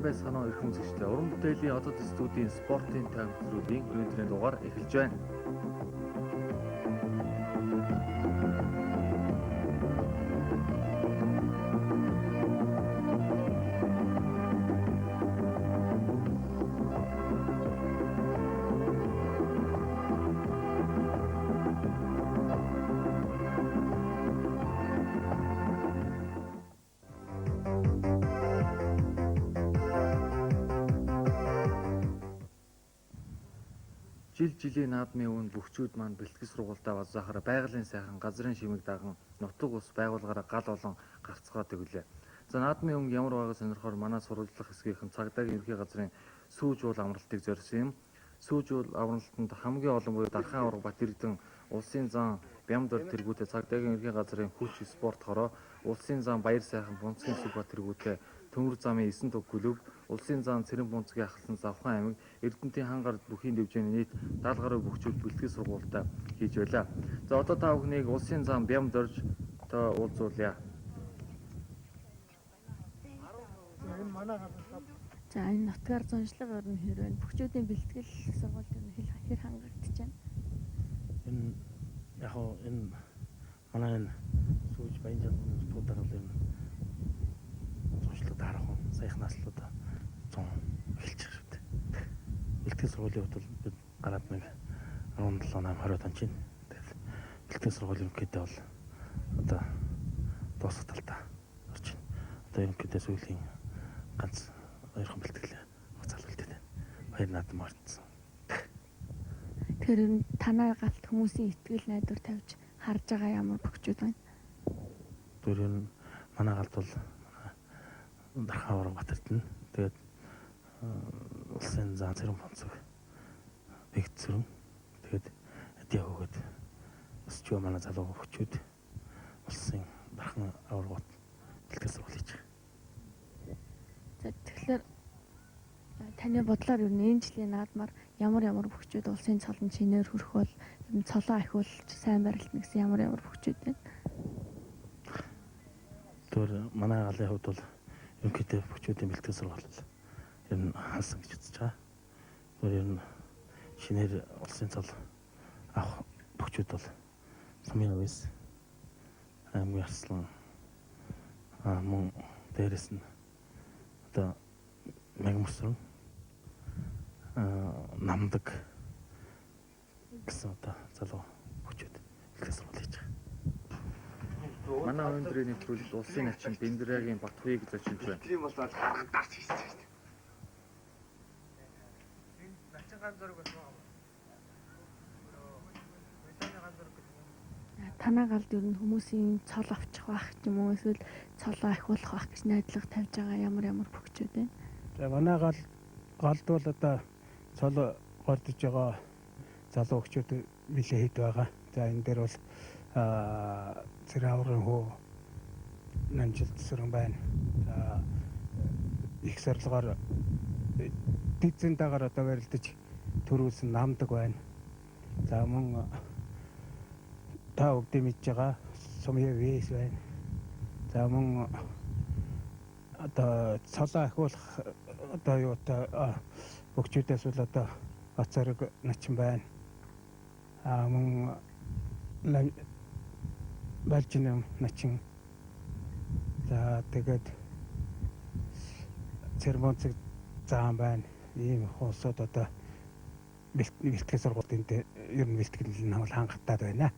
Сайн байцгаана уу эрхэм үзэгчдээ. Уран бүтээлийн одод студийн спортын таймтлуудын өнөөдрийн дугаар эхэлж байна. Жилийн наадмын өмнө бүгчүүд маань бэлтгэл сургуультаа базаахаар байгалийн сайхан газрын шимэг даган нутаг ус байгууллагаараа гал олон гарцгаа төглөө. За наадмын өмнө ямар байгааг сонирхоор манай сурвалжлах хэсгийнхэн цагдаагийн ерхий газрын сүүж уул амралтыг зорьсон юм. Сүүж уул амралтанд хамгийн олон буюу Дархан авраг Батэрдэн улсын зан Бямдор тэргүүтээ цагдаагийн ерхий газрын хүч спорт хороо улсын зан Баяр сайхан Бунцгийн Сүббат тэргүүтээ Төмөр замын 9 туг клуб, улсын зан Цэрэн Бунцгийн ахлан Завхан аймаг, Эрдэнэтийн хан гард бүхийн дэвжээний нийт 70 гаруй бүгчүүд бэлтгэл сургуультаа хийж байлаа. За одоо та бүхнийг улсын зан Бямдорж уулзуулъя. За энэ нутгаар зуншлага орно хэрвээ бүгчүүдийн бэлтгэл сургууль хэр хангагдаж байна? Энэ яг энэ манай энэ сүүж Баянжан нутгуудаар бол энэ зуншлаг дараахан саяхан наслууд 100 эхэлж байгаа шүү дээ. Бэлтгэл сургуулийн хувьд бол бид гараад нэг 17-8-20 он чинь. Тэгээд бэлтгэл сургуулийн ерөнхийдөө бол одоо дуусах талдаа орж байна. Одоо ерөнхийдөө сүүлийн ганц хоёрхан бэлтгэл хугацаалуулдаг байна. Баяр наадам орцсон. Тэгэхээр танай галт хүмүүсийн итгэл найдвар тавьж харж байгаа ямар бүгчүүд байна? Тэр энэ манай галт бол Дархан авраг Батэрдэн тэгээд улсын зан Цэрэн Бунцэг Бэгцэрэн тэгээд Эдиа хөөд өсч манай залуу бүгчүүд улсын Дархан авраг бэлтгэл сургууль хийж байгаа. За тэгэхээр таны бодлоор ер нь энэ жилийн наадмаар ямар бүгчүүд улсын цолон чинээр хүрэх бол ер нь цолоо ахиулж сайн барилдана гэсэн ямар бүгчүүд байна? Тэр манай галын хувьд бол ерөнхийдөө бүгчүүдийн бэлтгэл сургууль ер нь хансан гэж үзэж байгаа. Тэр ер нь шинээр улсын цол авах бүгчүүд бол Сумын Авис, Аймгийн Арслан мөн дээрэс нь одоо Мягмарсран намдаг гэсэн одоо залуу бүгчүүд бэлтгэл сургууль хийж байгаа. Манай өнөөдрийн нэвтрүүлэгт улсын начин Бэндрагийн Батхуйг зочилж байна. Тийм бол гарч ирсэн шүү дээ. Начин ганц зураг болсон юм. Танай галд ер нь хүмүүсийн цол авчих байх ч юм уу эсвэл цолоо ахиулах байх гэж найдлага тавьж байгаа ямар бүгчүүд байна? За манай галд бол одоо цол гордож байгаа залуу өгчүүд нэлээд хэд байгаа. За энэ дээр бол Цэрэн аврагын хөө Нанжилт Сүрэн байна. За их зорилгоор дизайн дагаар одоо барилдаж төрүүлсэн намдаг байна. За мөн та бүгд мэдж байгаа Сумын Вэс байна. За мөн одоо цолоо ахиулах одоо юу та бүгчүүдээс бол одоо Бацараг начин байна. Мөн Балжин начин. За тэгээд Цэрэн Бунцэг заан байна. Ийм хосод одоо бэлтгэл сургуулийн ер нь бэлтгэл нь хангалттай байна.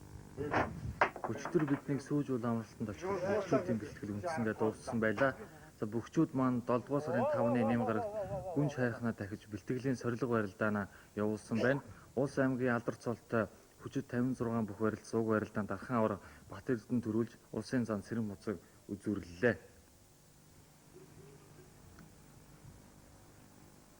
Өчтөр биднийг сүүж уул амралтанд очих бүгчүүдийн бэлтгэл үндсэндээ дууссан байлаа. За бүгчүүд маань 7 дугаар сарын 5-ны нэм гарагт гүн шайхнаа дахиж бэлтгэлийн сорилго барилдаанаа явуулсан байна. Улс аймгийн алдар цолтой хүчит 56 бүх барилд сууг барилдаанд Дархан авраг Батэрдэн төрүүлж улсын зан Цэрэн Бунцэг үзүүрлэлээ.